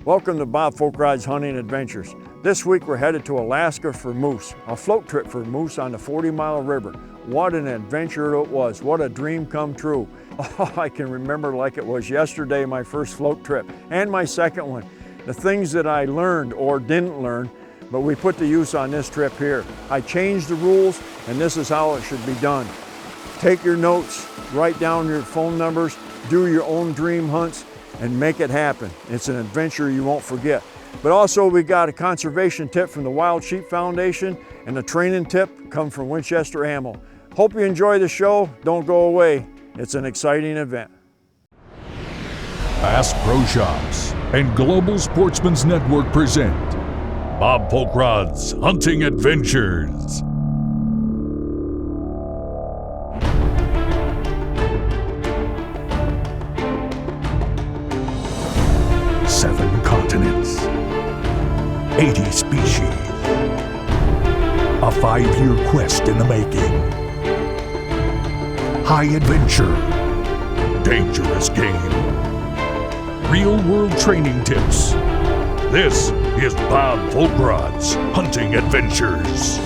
Welcome to Bob Foulkrod's Hunting Adventures. This week we're headed to Alaska for moose, a float trip for moose on the 40-mile river. What an adventure it was, what a dream come true. Oh, I can remember like it was yesterday, my first float trip, and my second one. The things that I learned or didn't learn, but we put to use on this trip here. I changed the rules, and this is how it should be done. Take your notes, write down your phone numbers, do your own dream hunts, and make it happen. It's an adventure you won't forget. But also we got a conservation tip from the Wild Sheep Foundation, and a training tip come from Winchester Ammo. Hope you enjoy the show. Don't go away. It's an exciting event. Bass Pro Shops and Global Sportsman's Network present Bob Foulkrod's Hunting Adventures. Seven continents, 80 species, a 5-year quest in the making. High adventure, dangerous game, real-world training tips. This is Bob Foulkrod's Hunting Adventures.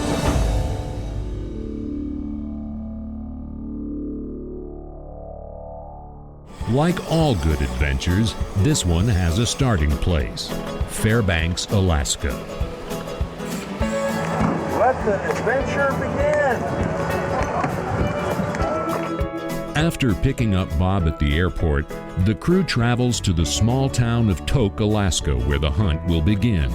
Like all good adventures, this one has a starting place: Fairbanks, Alaska. Let the adventure begin. After picking up Bob at the airport, the crew travels to the small town of Tok, Alaska, where the hunt will begin.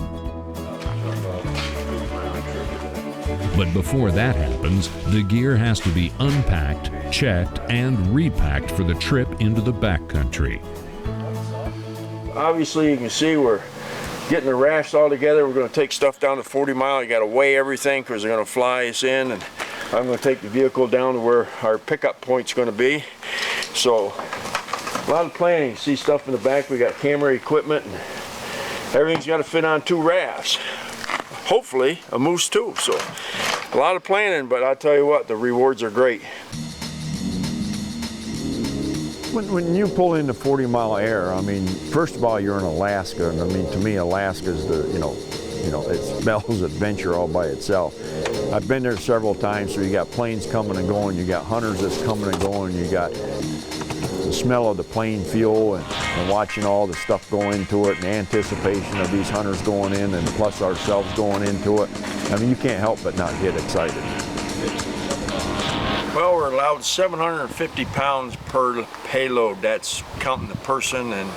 But before that happens, the gear has to be unpacked, checked, and repacked for the trip into the backcountry. Obviously, you can see we're getting the rafts all together. We're going to take stuff down to 40 Mile. You got to weigh everything because they're going to fly us in, and I'm going to take the vehicle down to where our pickup point's going to be. So, a lot of planning. See stuff in the back. We got camera equipment, and everything's got to fit on 2 rafts. Hopefully, a moose too. So, a lot of planning, but I'll tell you what, the rewards are great. When you pull into 40-mile air, I mean, first of all, you're in Alaska, and I mean, to me, Alaska's the, you know, it smells adventure all by itself. I've been there several times, so you got planes coming and going, you got hunters that's coming and going, you got the smell of the plane fuel and watching all the stuff go into it, and anticipation of these hunters going in, and plus ourselves going into it. I mean, you can't help but not get excited. Well, we're allowed 750 pounds per payload. That's counting the person, and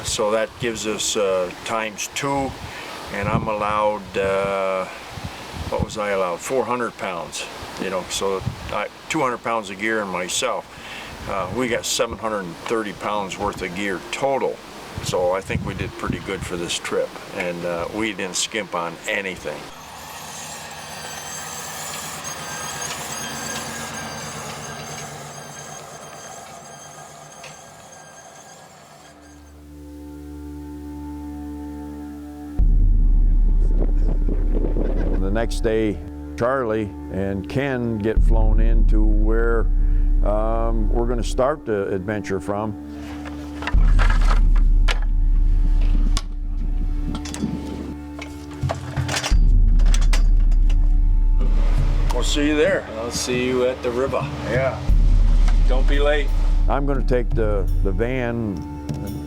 so that gives us times 2, and I'm allowed, what was I allowed? 400 pounds, you know, so 200 pounds of gear in myself. We got 730 pounds worth of gear total, so I think we did pretty good for this trip, and we didn't skimp on anything. The next day, Charlie and Ken get flown into where we're going to start the adventure from. We'll see you there. I'll see you at the river. Yeah. Don't be late. I'm going to take the van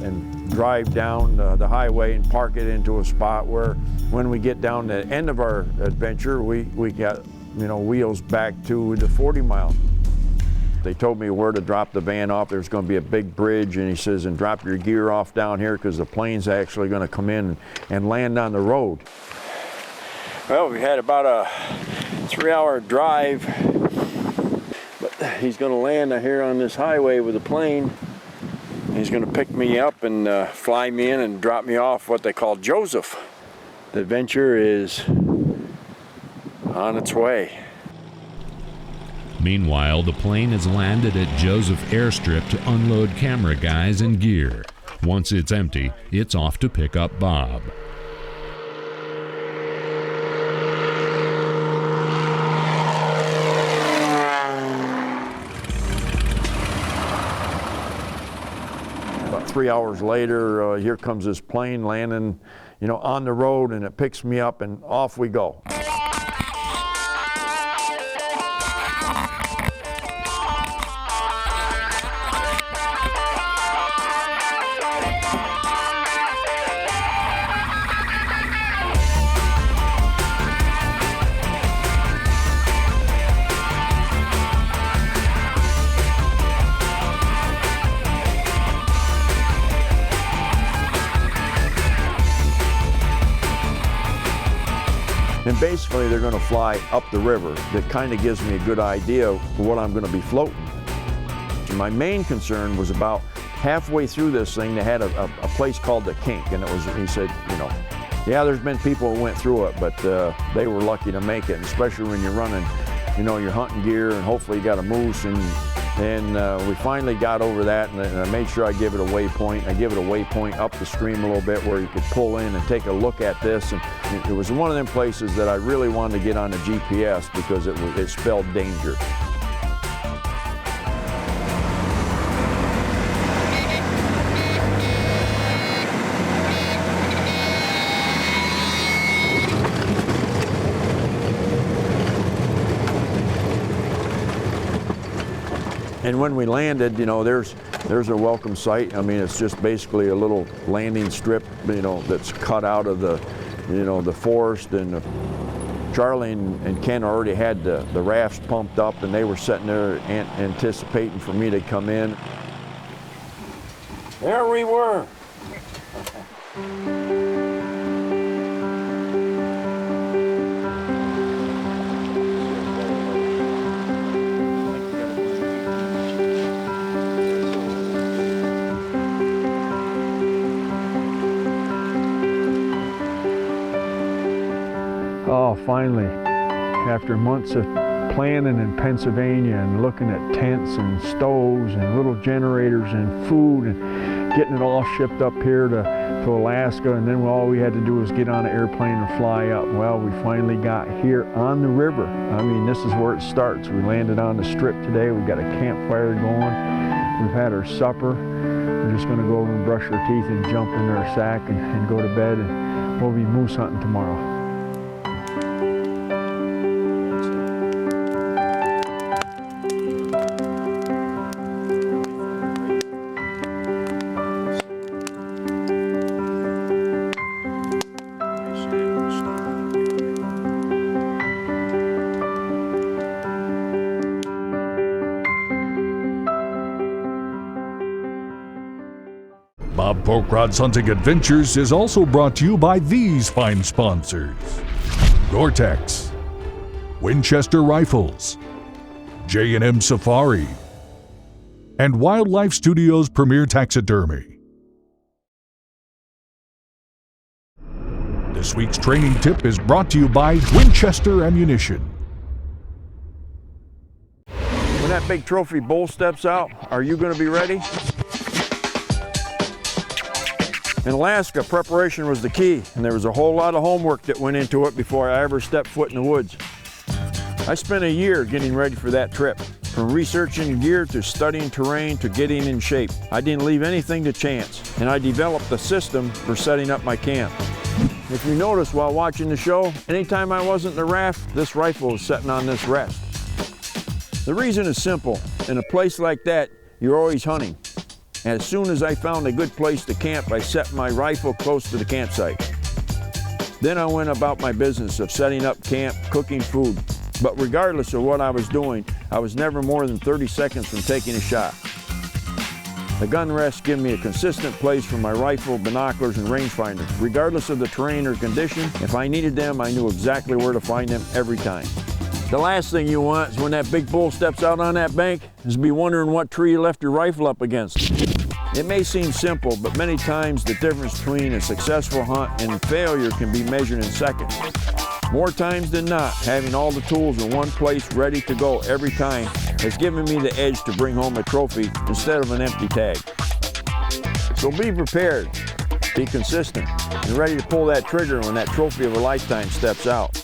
and drive down the highway and park it into a spot where when we get down to the end of our adventure, we got, you know, wheels back to the 40 Mile. They told me where to drop the van off. There's going to be a big bridge, and he says, and drop your gear off down here because the plane's actually going to come in and land on the road. Well, we had about a 3-hour drive, but he's going to land here on this highway with a plane. He's going to pick me up and fly me in and drop me off what they call Joseph. The adventure is on its way. Meanwhile, the plane has landed at Joseph Airstrip to unload camera guys and gear. Once it's empty, it's off to pick up Bob. 3 hours later, here comes this plane landing, you know, on the road, and it picks me up and off we go. And basically they're going to fly up the river. That kind of gives me a good idea of what I'm going to be floating. And my main concern was about halfway through this thing, they had a place called the Kink, and it was, he said, you know, yeah, there's been people who went through it, but they were lucky to make it, and especially when you're running, you know, your hunting gear, and hopefully you got a moose. And we finally got over that, and I made sure I give it a waypoint. I give it a waypoint up the stream a little bit where you could pull in and take a look at this. And it was one of them places that I really wanted to get on the GPS because it spelled danger. And when we landed, you know, there's a welcome sight. I mean, it's just basically a little landing strip, you know, that's cut out of the, you know, the forest. And Charlie and Ken already had the rafts pumped up, and they were sitting there anticipating for me to come in. There we were. Oh, finally, after months of planning in Pennsylvania and looking at tents and stoves and little generators and food and getting it all shipped up here to Alaska, and then all we had to do was get on an airplane and fly up. Well, we finally got here on the river. I mean, this is where it starts. We landed on the strip today. We've got a campfire going. We've had our supper. We're just going to go over and brush our teeth and jump in our sack and go to bed, and we'll be moose hunting tomorrow. Bob Foulkrod's Hunting Adventures is also brought to you by these fine sponsors: Gore-Tex, Winchester Rifles, J&M Safari, and Wildlife Studios Premier Taxidermy. This week's training tip is brought to you by Winchester Ammunition. When that big trophy bull steps out, are you going to be ready? In Alaska, preparation was the key, and there was a whole lot of homework that went into it before I ever stepped foot in the woods. I spent a year getting ready for that trip, from researching gear to studying terrain to getting in shape. I didn't leave anything to chance, and I developed a system for setting up my camp. If you notice while watching the show, anytime I wasn't in the raft, this rifle was sitting on this rest. The reason is simple. In a place like that, you're always hunting. And as soon as I found a good place to camp, I set my rifle close to the campsite. Then I went about my business of setting up camp, cooking food. But regardless of what I was doing, I was never more than 30 seconds from taking a shot. The gun rests give me a consistent place for my rifle, binoculars, and rangefinder. Regardless of the terrain or condition, if I needed them, I knew exactly where to find them every time. The last thing you want is when that big bull steps out on that bank is to be wondering what tree you left your rifle up against. It may seem simple, but many times the difference between a successful hunt and failure can be measured in seconds. More times than not, having all the tools in one place ready to go every time has given me the edge to bring home a trophy instead of an empty tag. So be prepared, be consistent, and ready to pull that trigger when that trophy of a lifetime steps out.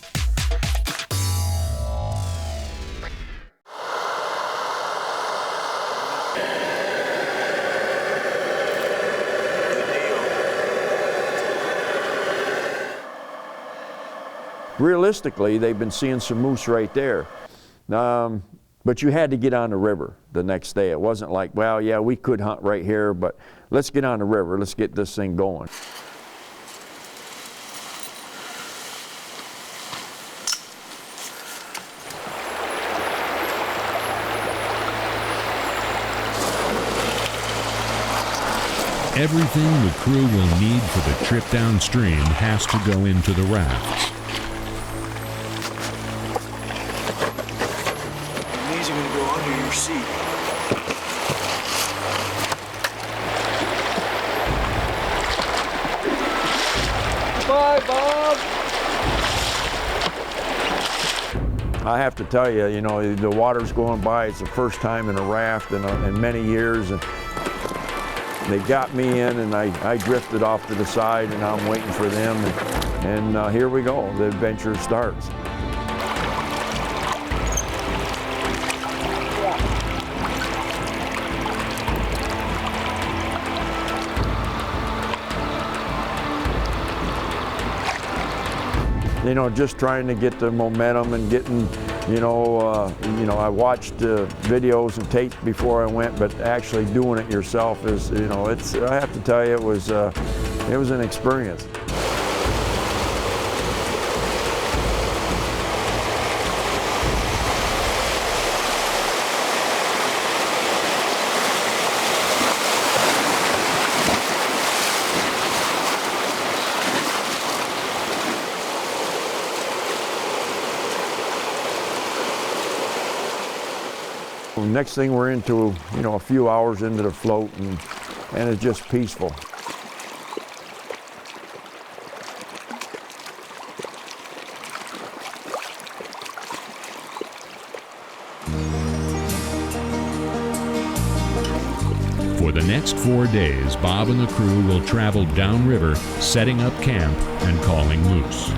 realistically, they've been seeing some moose right there. But you had to get on the river the next day. It wasn't like, well, yeah, we could hunt right here, but let's get on the river. Let's get this thing going. Everything the crew will need for the trip downstream has to go into the rafts. These are going to go under your seat. Bye, Bob. I have to tell you, you know, the water's going by. It's the first time in a raft in many years. And they got me in, and I drifted off to the side, and I'm waiting for them, and here we go. The adventure starts. You know, just trying to get the momentum and getting, I watched videos and tapes before I went, but actually doing it yourself is, I have to tell you, it was an experience. Next thing we're into, a few hours into the float, and it's just peaceful. For the next 4 days, Bob and the crew will travel downriver, setting up camp and calling moose.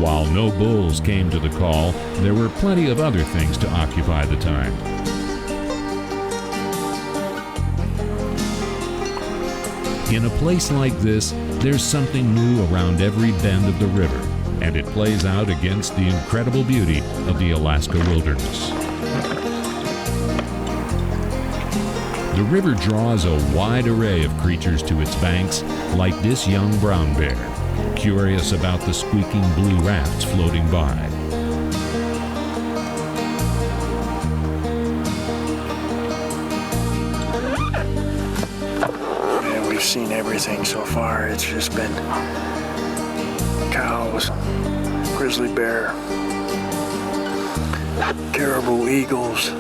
While no bulls came to the call, there were plenty of other things to occupy the time. In a place like this, there's something new around every bend of the river, and it plays out against the incredible beauty of the Alaska wilderness. The river draws a wide array of creatures to its banks, like this young brown bear, curious about the squeaking blue rafts floating by. Man, we've seen everything so far. It's just been cows, grizzly bear, caribou, eagles.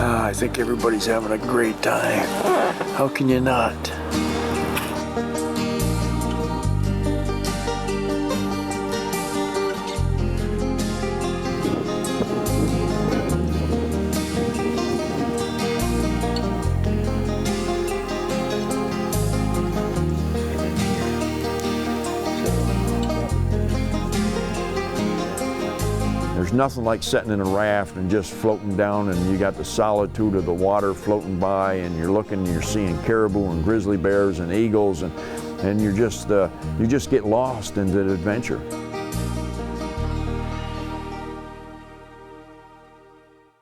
I think everybody's having a great time. How can you not? There's nothing like sitting in a raft and just floating down, and you got the solitude of the water floating by, and you're looking and you're seeing caribou and grizzly bears and eagles, and you just get lost in the adventure.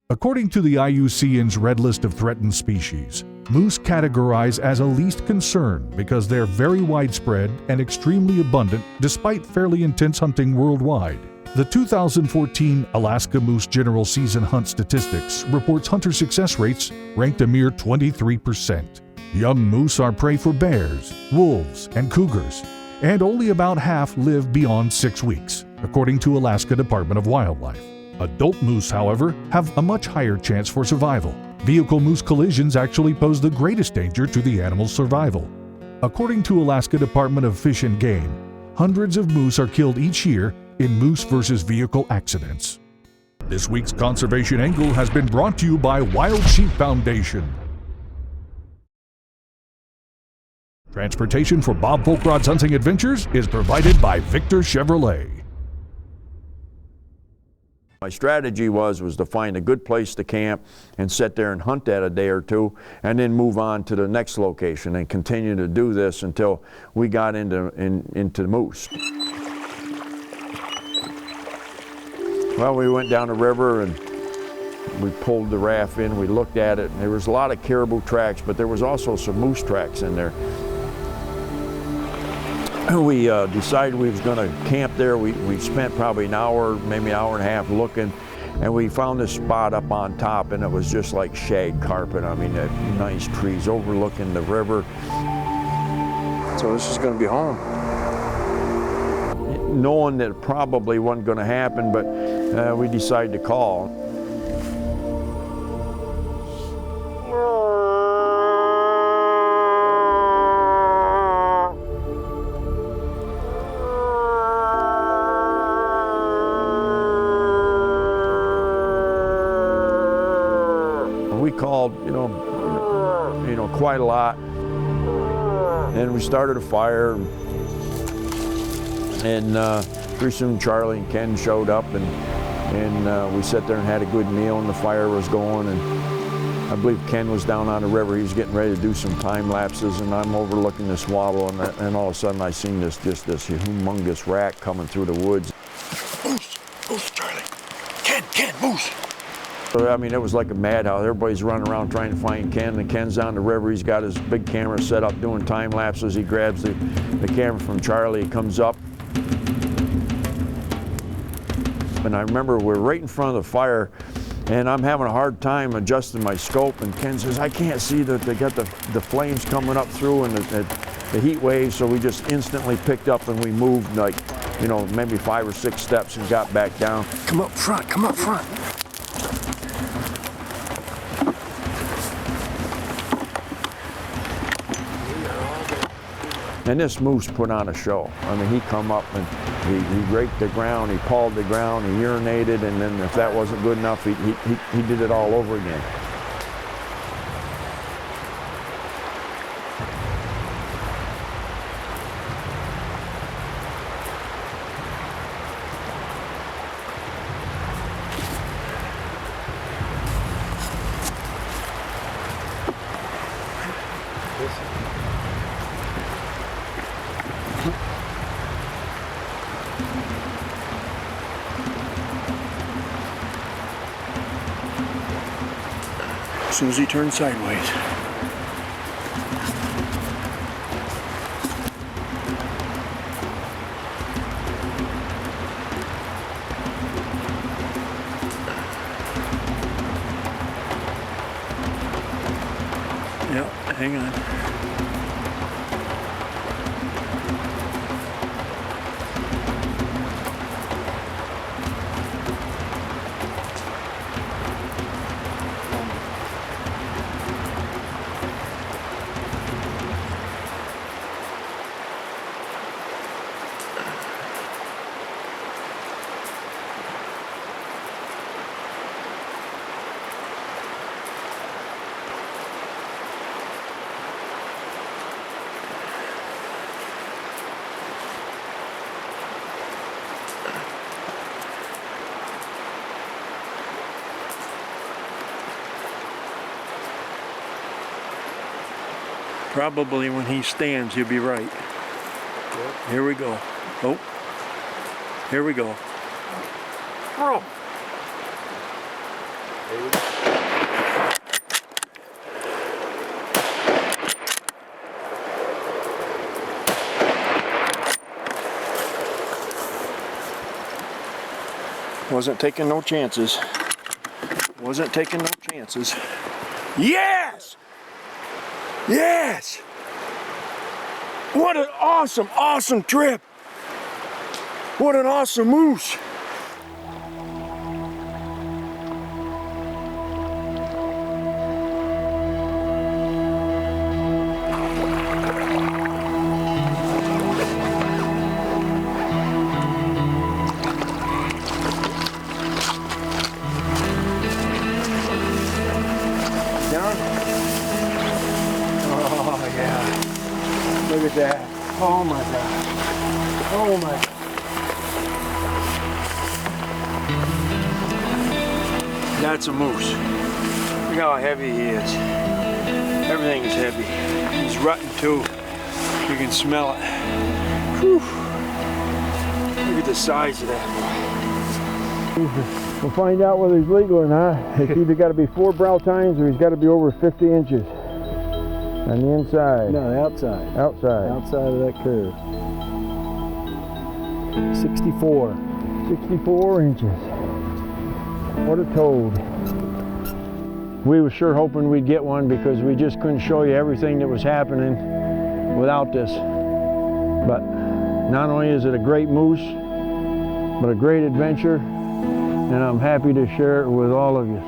According to the IUCN's Red List of Threatened Species, moose categorize as a least concern because they're very widespread and extremely abundant despite fairly intense hunting worldwide. The 2014 Alaska Moose General Season Hunt Statistics reports hunter success rates ranked a mere 23%. Young moose are prey for bears, wolves, and cougars, and only about half live beyond 6 weeks, according to Alaska Department of Wildlife. Adult moose, however, have a much higher chance for survival. Vehicle moose collisions actually pose the greatest danger to the animal's survival. According to Alaska Department of Fish and Game, hundreds of moose are killed each year in moose versus vehicle accidents. This week's Conservation Angle has been brought to you by Wild Sheep Foundation. Transportation for Bob Foulkrod's hunting adventures is provided by Victor Chevrolet. My strategy was to find a good place to camp and sit there and hunt that a day or two, and then move on to the next location and continue to do this until we got into moose. Well, we went down the river and we pulled the raft in, we looked at it, and there was a lot of caribou tracks, but there was also some moose tracks in there. We decided we was going to camp there. We spent probably an hour, maybe an hour and a half looking, and we found this spot up on top, and it was just like shag carpet. I mean, nice trees overlooking the river. So this is going to be home. Knowing that it probably wasn't going to happen, but we decided to call. We called, you know, quite a lot, and we started a fire, and pretty soon Charlie and Ken showed up, and we sat there and had a good meal, and the fire was going, and I believe Ken was down on the river. He was getting ready to do some time lapses, and I'm overlooking this wobble, and all of a sudden I seen this humongous rat coming through the woods. Moose, Charlie. Ken, moose. I mean, it was like a madhouse. Everybody's running around trying to find Ken, and Ken's on the river. He's got his big camera set up doing time lapses. He grabs the camera from Charlie. He comes up. And I remember we're right in front of the fire, and I'm having a hard time adjusting my scope, and Ken says, I can't see that they got the flames coming up through and the heat waves, so we just instantly picked up and we moved like, you know, maybe 5 or 6 steps and got back down. Come up front. And this moose put on a show. I mean, he come up and he raked the ground, he pawed the ground, he urinated, and then if that wasn't good enough, he did it all over again. As soon as he turns sideways. Yep, hang on. Probably when he stands, he'll be right. Here we go. Oh, here we go. Oh. Wasn't taking no chances. Wasn't taking no chances. Yes! Yes! What an awesome, awesome trip! What an awesome moose! Look at that. Oh my God. Oh my God. That's a moose. Look how heavy he is. Everything is heavy. He's rutting too. You can smell it. Whew. Look at the size of that boy. We'll find out whether he's legal or not. It's either got to be 4 brow tines or he's got to be over 50 inches on the inside. No, the outside. Outside. Outside of that curve. 64. 64 inches. What a toad. We were sure hoping we'd get one because we just couldn't show you everything that was happening without this. But not only is it a great moose, but a great adventure, and I'm happy to share it with all of you.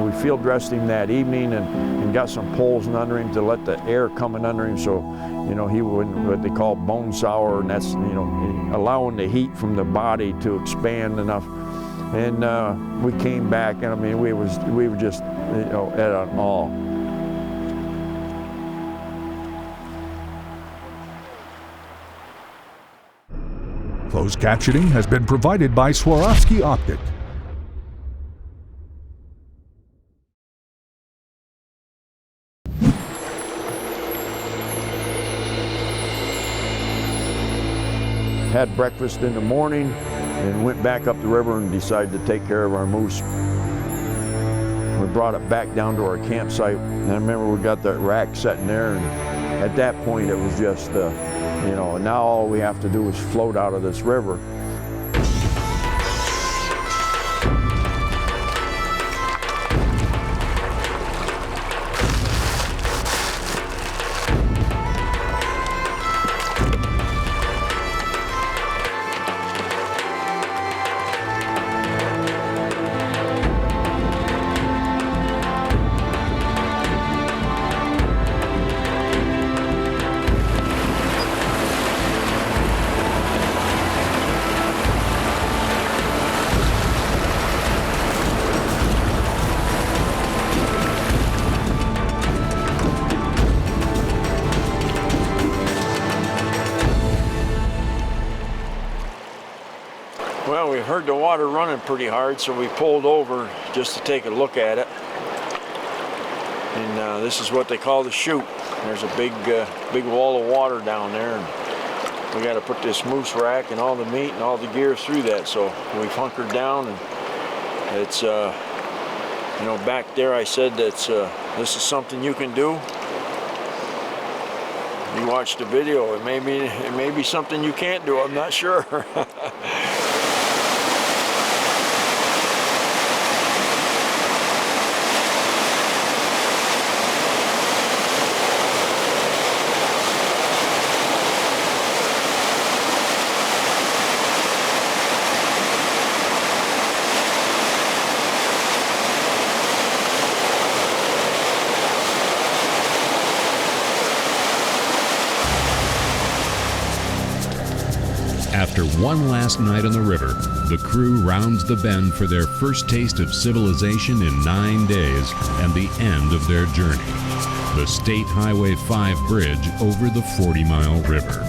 We field dressed him that evening and got some poles under him to let the air coming under him, so you know he wouldn't, what they call bone sour, and that's, you know, allowing the heat from the body to expand enough. And we came back, and I mean we were just, you know, at an awe. Closed captioning has been provided by Swarovski Optic. Had breakfast in the morning and went back up the river and decided to take care of our moose. We brought it back down to our campsite, and I remember we got that rack sitting there, and at that point it was just, you know, now all we have to do is float out of this river. Well, we heard the water running pretty hard, so we pulled over just to take a look at it. And this is what they call the chute. There's a big wall of water down there, and we got to put this moose rack and all the meat and all the gear through that. So we've hunkered down, and it's, you know, back there I said that's this is something you can do. You watch the video, it may be something you can't do, I'm not sure. After one last night on the river, the crew rounds the bend for their first taste of civilization in 9 days and the end of their journey. The State Highway 5 bridge over the 40-mile river.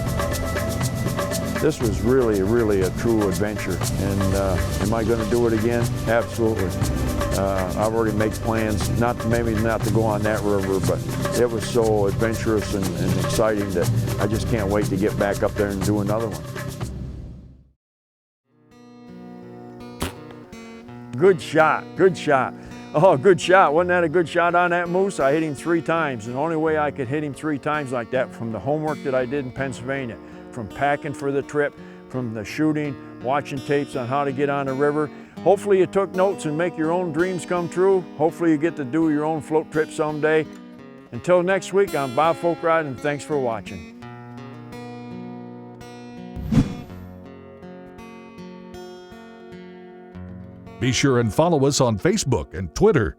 This was really a true adventure, and am I going to do it again? Absolutely. I've already made plans, maybe not to go on that river, but it was so adventurous and exciting that I just can't wait to get back up there and do another one. Good shot, good shot. Oh, good shot. Wasn't that a good shot on that moose? I hit him 3 times, and the only way I could hit him 3 times like that from the homework that I did in Pennsylvania, from packing for the trip, from the shooting, watching tapes on how to get on the river. Hopefully you took notes and make your own dreams come true. Hopefully you get to do your own float trip someday. Until next week, I'm Bob Foulkrod, and thanks for watching. Be sure and follow us on Facebook and Twitter.